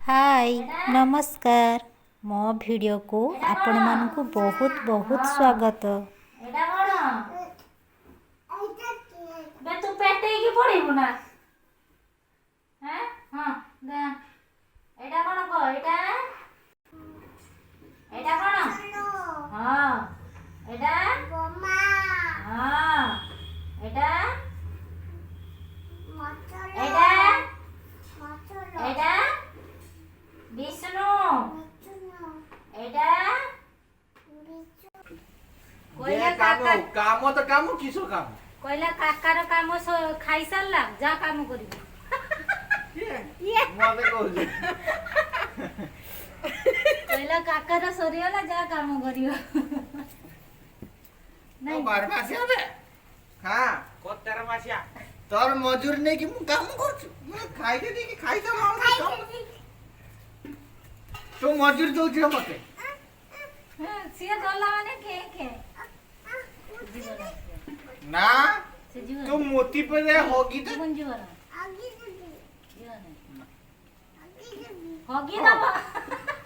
हाय नमस्कार मो वीडियो को आपण मानकु बहुत बहुत स्वागत। एटा कोन बे तू पेटे की पड़ीबु ना हैं हां दे एटा कोन को एटा कोन हां एटा मम्मा हां एटा एटा एटा विष्णु एटा कोइला काका काम तो काम किसो काम कोइला काकार काम खाई सारला जा काम करिबो ये मते कहू कोइला काकार सरियला जा काम करियो नहीं बार मासिया बे हां कोतर मासिया तोर मजूर नहीं कि मु काम करछु मैं खाई दे कि खाई तो तो मजूर दो छ मते हां सिया डला माने के ना तू मोती पे होगी तो मंजूर होगी ना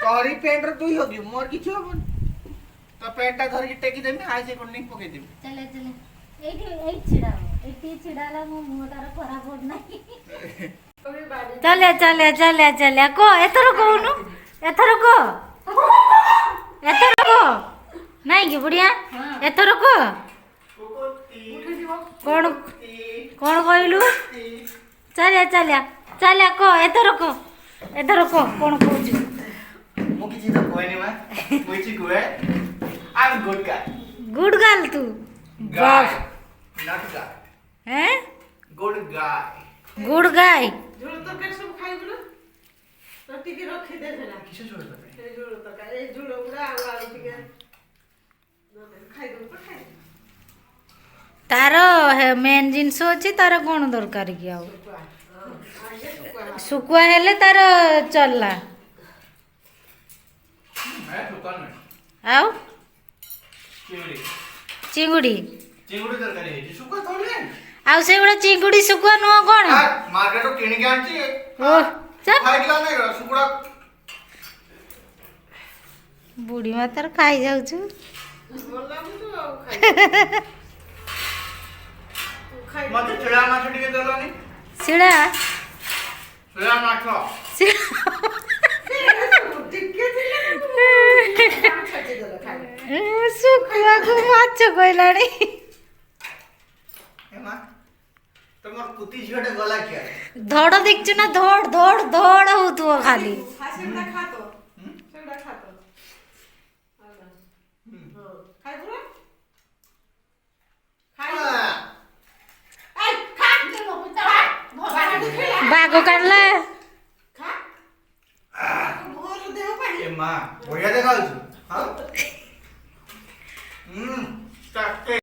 तोरी पेंट तू ही होगी मोर किछ हो तो पेंटा धर के टेकी देमी आइ से कोन नहीं पके देमी चले चले एठी छिड़ाला मो मोटार खराब होड नाही चले चले चले चले को एथर कोनु एथर को नहीं कि बुढ़िया एथर को कौन कौन कहलु चले चले चले को एथर को कौन कहू मो किछि तो कोइनी मा कोइछि कोए I am good guy good girl तू गाय नॉट गाय हैं गुड गाय गुड गाय झोल तरकारी सब खाइ बोलो तो टिके रखि दे देना किसे जोड़ दे ए झोल तरकारी ए झोल उड़ा आलू टिके खाइ दो पर खाइ तार मेन जिनस अच्छी तार कौन दरकार कि आउ सुकुआ हेले तार चलला मैं दुकान में आउ चिंगड़ी चिंगुड़ी चिंगड़ी तरकारी है सुका थोड़ी है आउ से गुड़ा चिंगुड़ी सुकुआ नुह कौन मार्केट तो किन के आंची ओ चल खाइला नहीं सुकुड़ा बुढ़ी मातार खाई जाउछु बोलला मुझे खाइ तू खाइ मते चिड़ा माछ टिके देलानी सिड़ा चिड़ा माछ टिके दिले खाइ दे खाइ सुकुआ को माछ कहलानी ए मां तमर पुती झियोटे गला क्या धड़ देखछु ना धड़ धड़ धड़ होतुओ खाली सेडा खा तो सेडा खा तो हां खाइ बोलो खाइ ए खा दे लो पुता बागा दिखेला बागो काढला खा मोर देह पानी ए मां बढ़िया देखाउ छु हां टाके